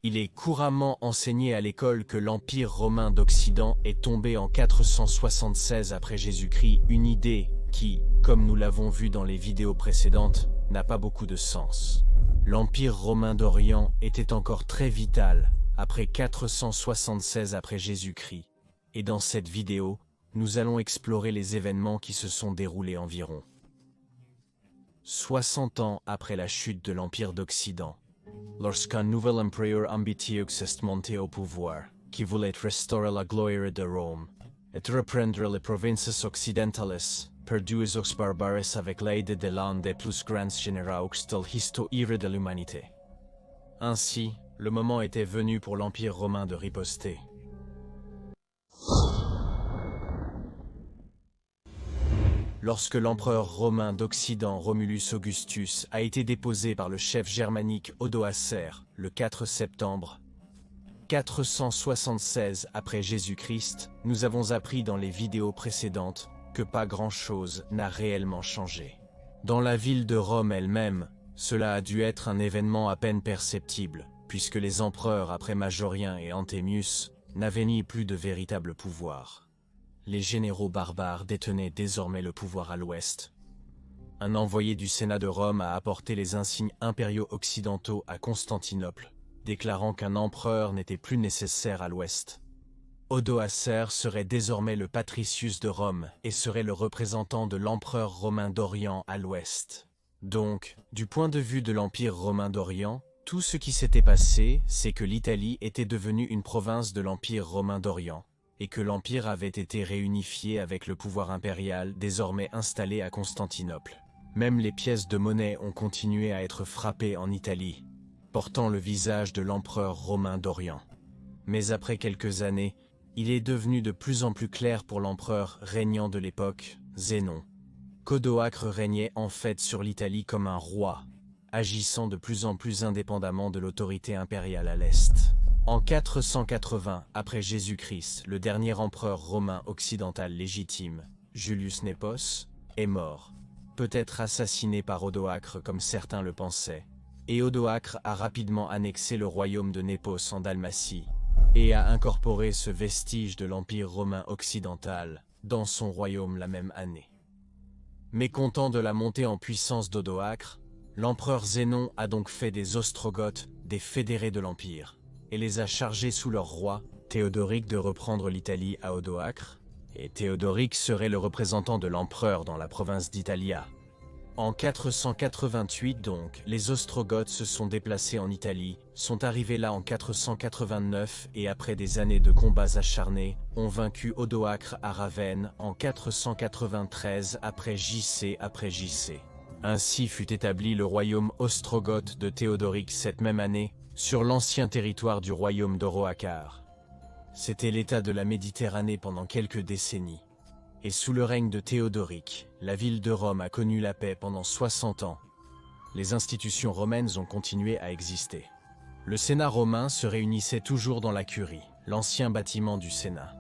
Il est couramment enseigné à l'école que l'Empire romain d'Occident est tombé en 476 après Jésus-Christ, une idée qui, comme nous l'avons vu dans les vidéos précédentes, n'a pas beaucoup de sens. L'Empire romain d'Orient était encore très vital après 476 après Jésus-Christ, et dans cette vidéo, nous allons explorer les événements qui se sont déroulés environ 60 ans après la chute de l'Empire d'Occident. Lorsqu'un nouvel empereur Ambitieux est monté au pouvoir, qui voulait restaurer la gloire de Rome, et reprendre les provinces occidentales, perdues aux barbares avec l'aide de l'un des plus grands généraux de l'histoire de l'humanité. Ainsi, le moment était venu pour l'Empire romain de riposter. Lorsque l'empereur romain d'Occident Romulus Augustus a été déposé par le chef germanique Odoacer le 4 septembre 476 après Jésus-Christ, nous avons appris dans les vidéos précédentes que pas grand-chose n'a réellement changé. Dans la ville de Rome elle-même, cela a dû être un événement à peine perceptible, puisque les empereurs après Majorien et Anthemius n'avaient ni plus de véritable pouvoir. Les généraux barbares détenaient désormais le pouvoir à l'ouest. Un envoyé du Sénat de Rome a apporté les insignes impériaux occidentaux à Constantinople, déclarant qu'un empereur n'était plus nécessaire à l'ouest. Odoacer serait désormais le patricius de Rome et serait le représentant de l'empereur romain d'Orient à l'ouest. Donc, du point de vue de l'Empire romain d'Orient, tout ce qui s'était passé, c'est que l'Italie était devenue une province de l'Empire romain d'Orient, et que l'Empire avait été réunifié avec le pouvoir impérial désormais installé à Constantinople. Même les pièces de monnaie ont continué à être frappées en Italie, portant le visage de l'empereur romain d'Orient. Mais après quelques années, il est devenu de plus en plus clair pour l'empereur régnant de l'époque, Zénon, qu'Odoacre régnait en fait sur l'Italie comme un roi, agissant de plus en plus indépendamment de l'autorité impériale à l'Est. En 480 après Jésus-Christ, le dernier empereur romain occidental légitime, Julius Népos, est mort, peut-être assassiné par Odoacre comme certains le pensaient, et Odoacre a rapidement annexé le royaume de Népos en Dalmatie, et a incorporé ce vestige de l'Empire romain occidental dans son royaume la même année. Mécontent de la montée en puissance d'Odoacre, l'empereur Zénon a donc fait des Ostrogoths des fédérés de l'Empire, et les a chargés sous leur roi, Théodoric, de reprendre l'Italie à Odoacre, et Théodoric serait le représentant de l'empereur dans la province d'Italia. En 488 donc, les Ostrogoths se sont déplacés en Italie, sont arrivés là en 489 et après des années de combats acharnés, ont vaincu Odoacre à Ravenne en 493 après JC. Ainsi fut établi le royaume ostrogoth de Théodoric cette même année, sur l'ancien territoire du royaume d'Oroacar. C'était l'état de la Méditerranée pendant quelques décennies. Et sous le règne de Théodoric, la ville de Rome a connu la paix pendant 60 ans. Les institutions romaines ont continué à exister. Le Sénat romain se réunissait toujours dans la Curie, l'ancien bâtiment du Sénat.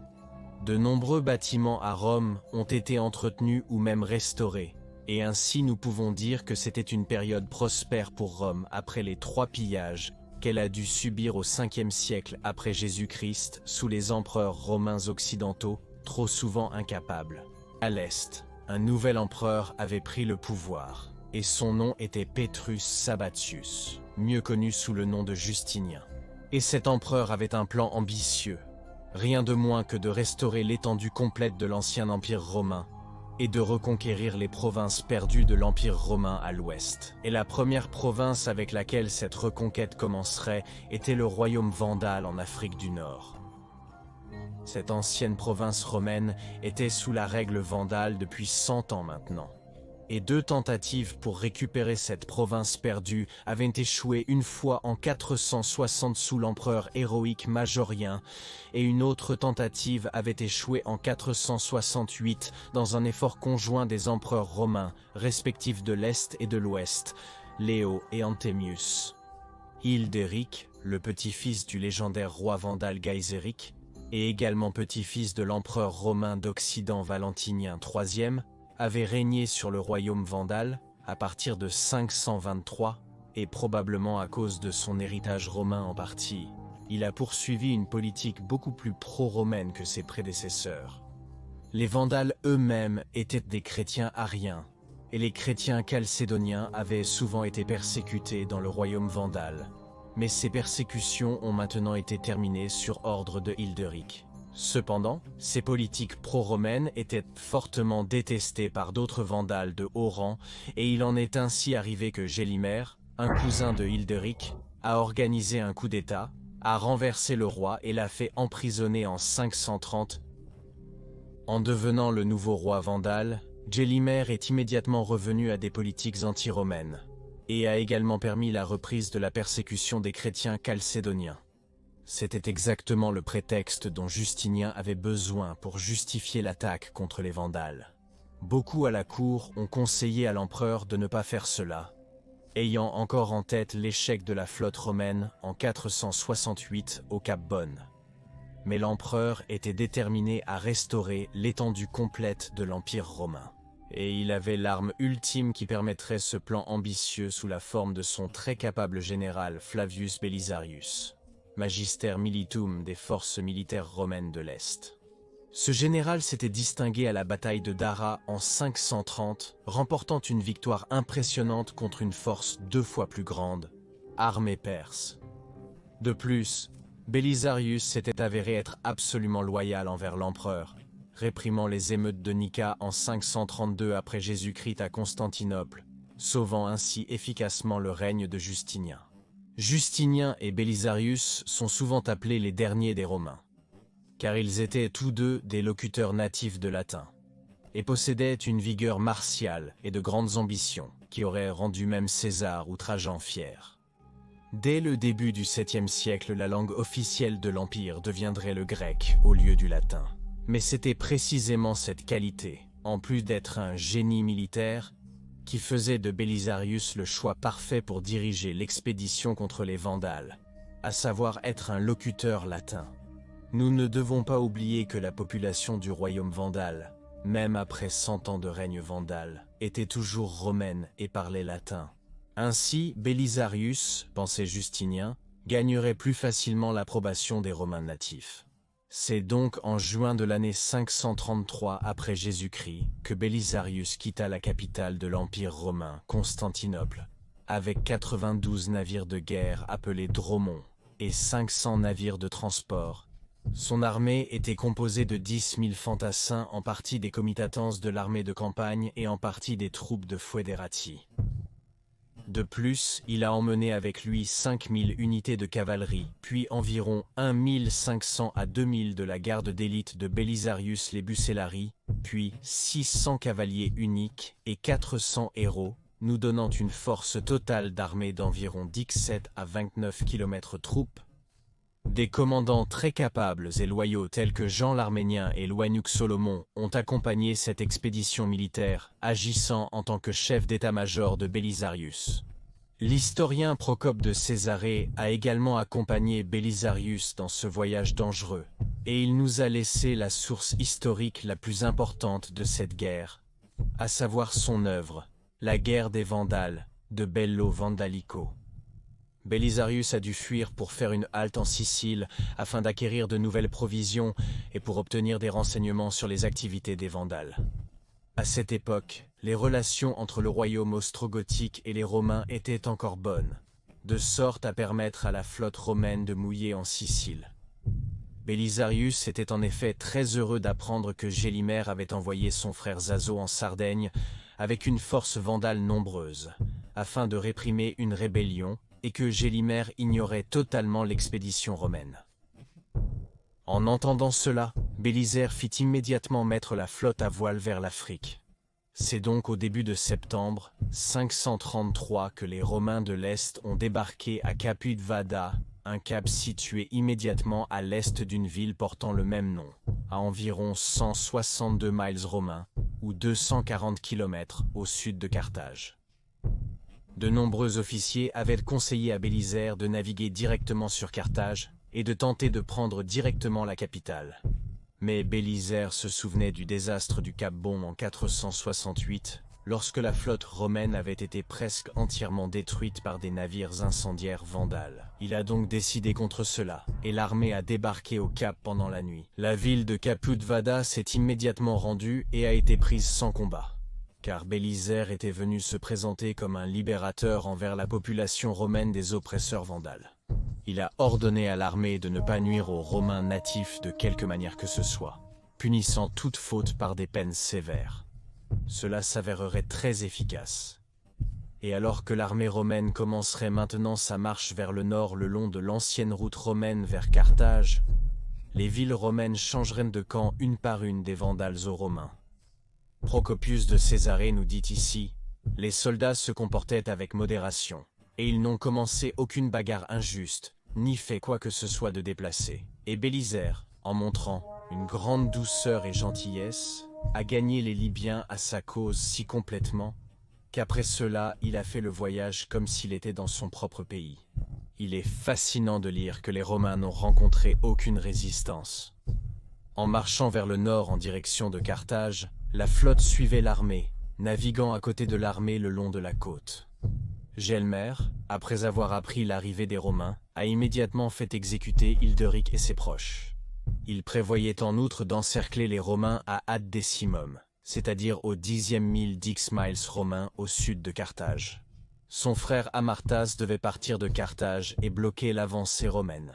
De nombreux bâtiments à Rome ont été entretenus ou même restaurés, et ainsi nous pouvons dire que c'était une période prospère pour Rome après les 3 pillages qu'elle a dû subir au 5e siècle après Jésus-Christ sous les empereurs romains occidentaux, trop souvent incapables. À l'Est, un nouvel empereur avait pris le pouvoir, et son nom était Petrus Sabatius, mieux connu sous le nom de Justinien. Et cet empereur avait un plan ambitieux, rien de moins que de restaurer l'étendue complète de l'ancien empire romain, et de reconquérir les provinces perdues de l'Empire romain à l'ouest. Et la première province avec laquelle cette reconquête commencerait était le royaume vandale en Afrique du Nord. Cette ancienne province romaine était sous la règle vandale depuis 100 ans maintenant. Et 2 tentatives pour récupérer cette province perdue avaient échoué une fois en 460 sous l'empereur héroïque Majorien, et une autre tentative avait échoué en 468 dans un effort conjoint des empereurs romains, respectifs de l'Est et de l'Ouest, Léo et Anthemius. Hildéric, le petit-fils du légendaire roi vandale Gaiséric, et également petit-fils de l'empereur romain d'Occident Valentinien III, avait régné sur le royaume vandale à partir de 523 et probablement à cause de son héritage romain en partie, il a poursuivi une politique beaucoup plus pro-romaine que ses prédécesseurs. Les Vandales eux-mêmes étaient des chrétiens ariens, et les chrétiens chalcédoniens avaient souvent été persécutés dans le royaume vandale. Mais ces persécutions ont maintenant été terminées sur ordre de Hildéric. Cependant, ces politiques pro-romaines étaient fortement détestées par d'autres Vandales de haut rang, et il en est ainsi arrivé que Gélimer, un cousin de Hildéric, a organisé un coup d'État, a renversé le roi et l'a fait emprisonner en 530. En devenant le nouveau roi vandale, Gélimer est immédiatement revenu à des politiques anti-romaines, et a également permis la reprise de la persécution des chrétiens chalcédoniens. C'était exactement le prétexte dont Justinien avait besoin pour justifier l'attaque contre les Vandales. Beaucoup à la cour ont conseillé à l'empereur de ne pas faire cela, ayant encore en tête l'échec de la flotte romaine en 468 au Cap Bonne. Mais l'empereur était déterminé à restaurer l'étendue complète de l'Empire romain. Et il avait l'arme ultime qui permettrait ce plan ambitieux sous la forme de son très capable général Flavius Belisarius, magister militum des forces militaires romaines de l'Est. Ce général s'était distingué à la bataille de Dara en 530, remportant une victoire impressionnante contre une force 2 fois plus grande, armée perse. De plus, Belisarius s'était avéré être absolument loyal envers l'empereur, réprimant les émeutes de Nika en 532 après Jésus-Christ à Constantinople, sauvant ainsi efficacement le règne de Justinien. Justinien et Belisarius sont souvent appelés les derniers des Romains, car ils étaient tous deux des locuteurs natifs de latin, et possédaient une vigueur martiale et de grandes ambitions qui auraient rendu même César ou Trajan fiers. Dès le début du 7e siècle, la langue officielle de l'Empire deviendrait le grec au lieu du latin. Mais c'était précisément cette qualité, en plus d'être un génie militaire, qui faisait de Belisarius le choix parfait pour diriger l'expédition contre les Vandales, à savoir être un locuteur latin. Nous ne devons pas oublier que la population du royaume vandale, même après 100 ans de règne vandale, était toujours romaine et parlait latin. Ainsi, Belisarius, pensait Justinien, gagnerait plus facilement l'approbation des Romains natifs. C'est donc en juin de l'année 533 après Jésus-Christ que Belisarius quitta la capitale de l'Empire romain, Constantinople, avec 92 navires de guerre appelés dromons et 500 navires de transport. Son armée était composée de 10 000 fantassins, en partie des comitatans de l'armée de campagne et en partie des troupes de foederati. De plus, il a emmené avec lui 5000 unités de cavalerie, puis environ 1500 à 2000 de la garde d'élite de Belisarius les Bucellarii, puis 600 cavaliers uniques et 400 héros, nous donnant une force totale d'armée d'environ 17 à 29 km troupes. Des commandants très capables et loyaux tels que Jean l'Arménien et Loanuk Solomon ont accompagné cette expédition militaire, agissant en tant que chef d'état-major de Belisarius. L'historien Procope de Césarée a également accompagné Belisarius dans ce voyage dangereux, et il nous a laissé la source historique la plus importante de cette guerre, à savoir son œuvre, la guerre des Vandales, de Bello Vandalico. Belisarius a dû fuir pour faire une halte en Sicile afin d'acquérir de nouvelles provisions et pour obtenir des renseignements sur les activités des Vandales. À cette époque, les relations entre le royaume ostrogothique et les Romains étaient encore bonnes, de sorte à permettre à la flotte romaine de mouiller en Sicile. Belisarius était en effet très heureux d'apprendre que Gélimer avait envoyé son frère Zazo en Sardaigne avec une force vandale nombreuse, afin de réprimer une rébellion, et que Gélimer ignorait totalement l'expédition romaine. En entendant cela, Bélisaire fit immédiatement mettre la flotte à voile vers l'Afrique. C'est donc au début de septembre 533 que les Romains de l'Est ont débarqué à Caput Vada, un cap situé immédiatement à l'est d'une ville portant le même nom, à environ 162 miles romains, ou 240 km au sud de Carthage. De nombreux officiers avaient conseillé à Bélisaire de naviguer directement sur Carthage et de tenter de prendre directement la capitale. Mais Bélisaire se souvenait du désastre du Cap Bon en 468, lorsque la flotte romaine avait été presque entièrement détruite par des navires incendiaires vandales. Il a donc décidé contre cela, et l'armée a débarqué au Cap pendant la nuit. La ville de Caput Vada s'est immédiatement rendue et a été prise sans combat, car Bélisaire était venu se présenter comme un libérateur envers la population romaine des oppresseurs vandales. Il a ordonné à l'armée de ne pas nuire aux Romains natifs de quelque manière que ce soit, punissant toute faute par des peines sévères. Cela s'avérerait très efficace. Et alors que l'armée romaine commencerait maintenant sa marche vers le nord le long de l'ancienne route romaine vers Carthage, les villes romaines changeraient de camp une par une des Vandales aux Romains. Procopius de Césarée nous dit ici, « Les soldats se comportaient avec modération, et ils n'ont commencé aucune bagarre injuste, ni fait quoi que ce soit de déplacé. » Et Bélisaire, en montrant une grande douceur et gentillesse, a gagné les Libyens à sa cause si complètement, qu'après cela, il a fait le voyage comme s'il était dans son propre pays. Il est fascinant de lire que les Romains n'ont rencontré aucune résistance. En marchant vers le nord en direction de Carthage, la flotte suivait l'armée, naviguant à côté de l'armée le long de la côte. Gelmer, après avoir appris l'arrivée des Romains, a immédiatement fait exécuter Hildéric et ses proches. Il prévoyait en outre d'encercler les Romains à Ad Decimum, c'est-à-dire au 10e mille d'X-miles romains au sud de Carthage. Son frère Amartas devait partir de Carthage et bloquer l'avancée romaine,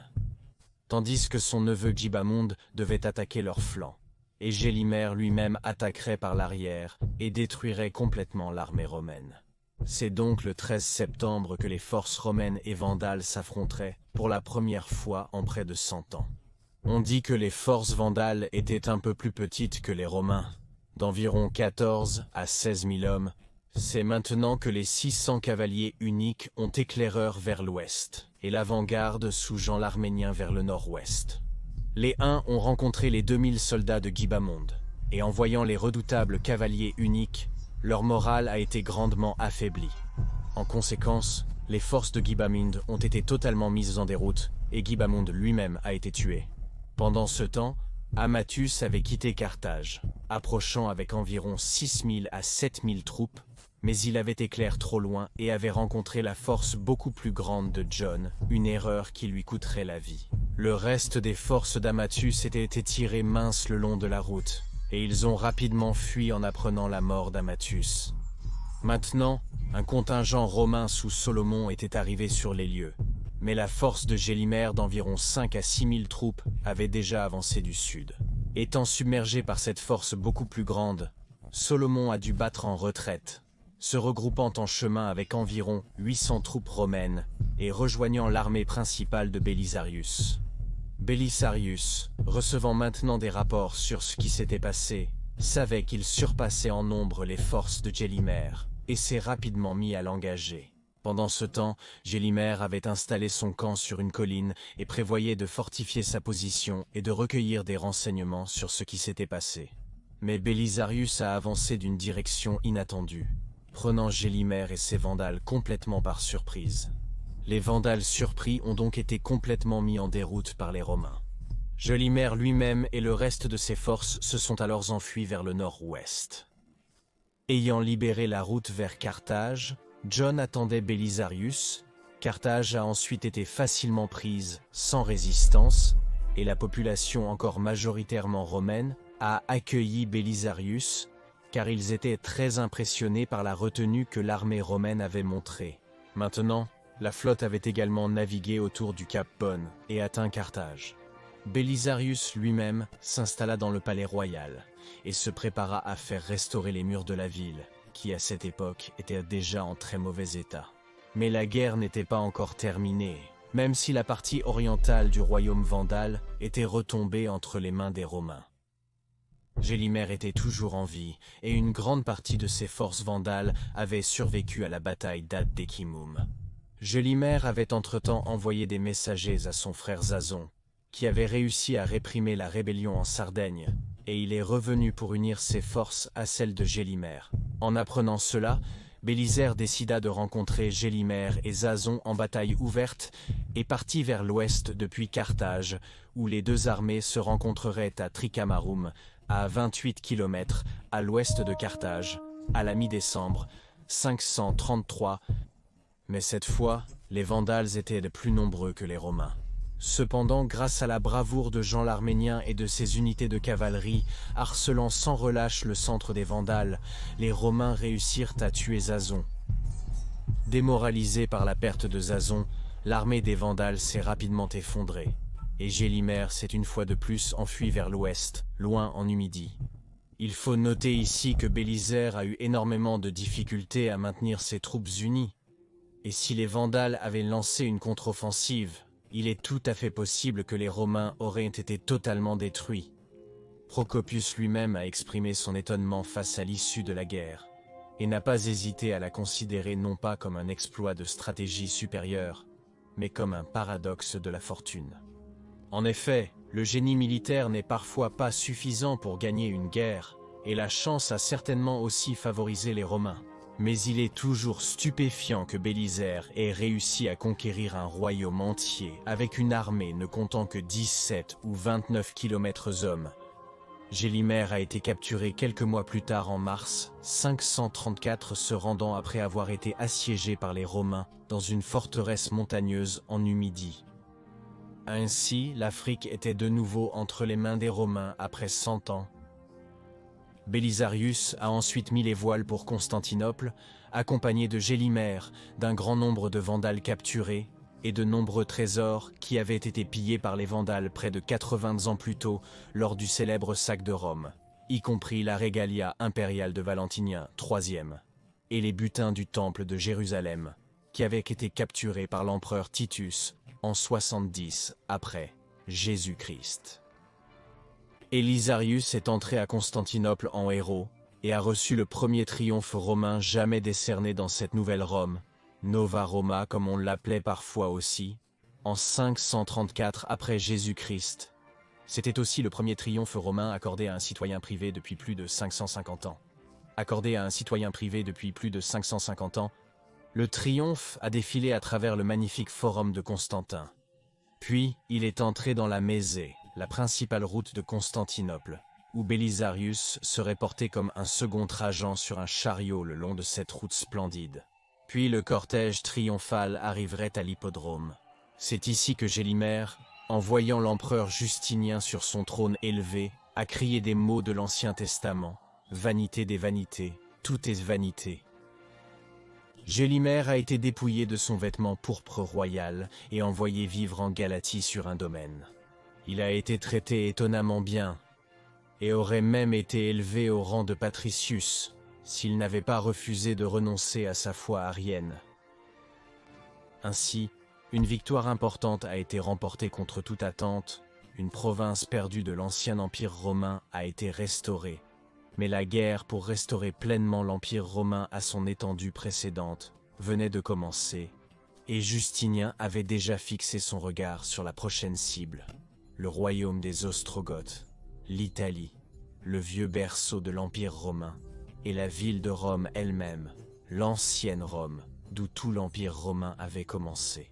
tandis que son neveu Gibamonde devait attaquer leur flanc, et Gélimer lui-même attaquerait par l'arrière et détruirait complètement l'armée romaine. C'est donc le 13 septembre que les forces romaines et vandales s'affronteraient pour la première fois en près de 100 ans. On dit que les forces vandales étaient un peu plus petites que les Romains, d'environ 14 à 16 000 hommes. C'est maintenant que les 600 cavaliers uniques ont éclaireur vers l'ouest, et l'avant-garde sous Jean l'Arménien vers le nord-ouest. Les Huns ont rencontré les 2000 soldats de Gibamonde, et en voyant les redoutables cavaliers uniques, leur morale a été grandement affaiblie. En conséquence, les forces de Gibamonde ont été totalement mises en déroute, et Gibamonde lui-même a été tué. Pendant ce temps, Amatus avait quitté Carthage, approchant avec environ 6000 à 7000 troupes, mais il avait éclairé trop loin et avait rencontré la force beaucoup plus grande de John, une erreur qui lui coûterait la vie. Le reste des forces d'Amatus était étiré mince le long de la route, et ils ont rapidement fui en apprenant la mort d'Amatus. Maintenant, un contingent romain sous Solomon était arrivé sur les lieux, mais la force de Gélimer d'environ 5 à 6 000 troupes avait déjà avancé du sud. Étant submergé par cette force beaucoup plus grande, Solomon a dû battre en retraite, se regroupant en chemin avec environ 800 troupes romaines et rejoignant l'armée principale de Belisarius. Belisarius, recevant maintenant des rapports sur ce qui s'était passé, savait qu'il surpassait en nombre les forces de Gélimer et s'est rapidement mis à l'engager. Pendant ce temps, Gélimer avait installé son camp sur une colline et prévoyait de fortifier sa position et de recueillir des renseignements sur ce qui s'était passé. Mais Belisarius a avancé d'une direction inattendue, prenant Gélimer et ses Vandales complètement par surprise. Les Vandales surpris ont donc été complètement mis en déroute par les Romains. Gélimer lui-même et le reste de ses forces se sont alors enfuis vers le nord-ouest. Ayant libéré la route vers Carthage, John attendait Belisarius. Carthage a ensuite été facilement prise, sans résistance, et la population encore majoritairement romaine a accueilli Belisarius, car ils étaient très impressionnés par la retenue que l'armée romaine avait montrée. Maintenant, la flotte avait également navigué autour du Cap Bonne et atteint Carthage. Belisarius lui-même s'installa dans le palais royal et se prépara à faire restaurer les murs de la ville, qui à cette époque était déjà en très mauvais état. Mais la guerre n'était pas encore terminée, même si la partie orientale du royaume vandale était retombée entre les mains des Romains. Gélimer était toujours en vie, et une grande partie de ses forces vandales avaient survécu à la bataille d'Ad Decimum. Gélimer avait entre-temps envoyé des messagers à son frère Zazon, qui avait réussi à réprimer la rébellion en Sardaigne, et il est revenu pour unir ses forces à celles de Gélimer. En apprenant cela, Bélisaire décida de rencontrer Gélimer et Zazon en bataille ouverte et partit vers l'ouest depuis Carthage, où les deux armées se rencontreraient à Tricamarum, à 28 km à l'ouest de Carthage, à la mi-décembre 533, mais cette fois, les Vandales étaient de plus nombreux que les Romains. Cependant, grâce à la bravoure de Jean l'Arménien et de ses unités de cavalerie, harcelant sans relâche le centre des Vandales, les Romains réussirent à tuer Jason. Démoralisé par la perte de Jason, l'armée des Vandales s'est rapidement effondrée, et Gélimère s'est une fois de plus enfui vers l'ouest, loin en Numidie. Il faut noter ici que Bélisaire a eu énormément de difficultés à maintenir ses troupes unies, et si les Vandales avaient lancé une contre-offensive, il est tout à fait possible que les Romains auraient été totalement détruits. Procopius lui-même a exprimé son étonnement face à l'issue de la guerre, et n'a pas hésité à la considérer non pas comme un exploit de stratégie supérieure, mais comme un paradoxe de la fortune. En effet, le génie militaire n'est parfois pas suffisant pour gagner une guerre, et la chance a certainement aussi favorisé les Romains. Mais il est toujours stupéfiant que Bélisaire ait réussi à conquérir un royaume entier avec une armée ne comptant que 17 ou 29 km/h. Gélimère a été capturé quelques mois plus tard en mars 534, se rendant après avoir été assiégé par les Romains dans une forteresse montagneuse en Numidie. Ainsi, l'Afrique était de nouveau entre les mains des Romains après 100 ans. Belisarius a ensuite mis les voiles pour Constantinople, accompagné de Gélimère, d'un grand nombre de Vandales capturés et de nombreux trésors qui avaient été pillés par les Vandales près de 80 ans plus tôt lors du célèbre sac de Rome, y compris la Regalia impériale de Valentinien III, et les butins du temple de Jérusalem, qui avaient été capturés par l'empereur Titus en 70 après Jésus-Christ. Élisarius est entré à Constantinople en héros et a reçu le premier triomphe romain jamais décerné dans cette nouvelle Rome, Nova Roma comme on l'appelait parfois aussi, en 534 après Jésus-Christ. C'était aussi le premier triomphe romain accordé à un citoyen privé depuis plus de 550 ans. Accordé à un citoyen privé depuis plus de 550 ans, le triomphe a défilé à travers le magnifique forum de Constantin. Puis, il est entré dans la Mésée, la principale route de Constantinople, où Belisarius serait porté comme un second Trajan sur un chariot le long de cette route splendide. Puis le cortège triomphal arriverait à l'hippodrome. C'est ici que Gélimère, en voyant l'empereur Justinien sur son trône élevé, a crié des mots de l'Ancien Testament. « Vanité des vanités, tout est vanité ». Gélimère a été dépouillé de son vêtement pourpre royal et envoyé vivre en Galatie sur un domaine. Il a été traité étonnamment bien, et aurait même été élevé au rang de patricius, s'il n'avait pas refusé de renoncer à sa foi arienne. Ainsi, une victoire importante a été remportée contre toute attente, une province perdue de l'ancien empire romain a été restaurée, mais la guerre pour restaurer pleinement l'empire romain à son étendue précédente venait de commencer, et Justinien avait déjà fixé son regard sur la prochaine cible. Le royaume des Ostrogoths, l'Italie, le vieux berceau de l'Empire romain, et la ville de Rome elle-même, l'ancienne Rome, d'où tout l'Empire romain avait commencé.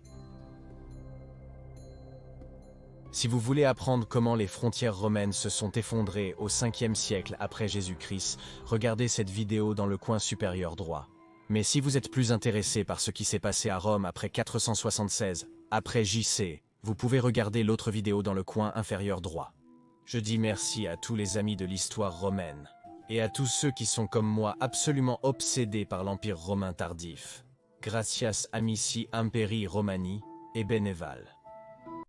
Si vous voulez apprendre comment les frontières romaines se sont effondrées au 5e siècle après Jésus-Christ, regardez cette vidéo dans le coin supérieur droit. Mais si vous êtes plus intéressé par ce qui s'est passé à Rome après 476, après JC, vous pouvez regarder l'autre vidéo dans le coin inférieur droit. Je dis merci à tous les amis de l'histoire romaine, et à tous ceux qui sont comme moi absolument obsédés par l'Empire romain tardif. Gratias amici imperi Romani, et Beneval.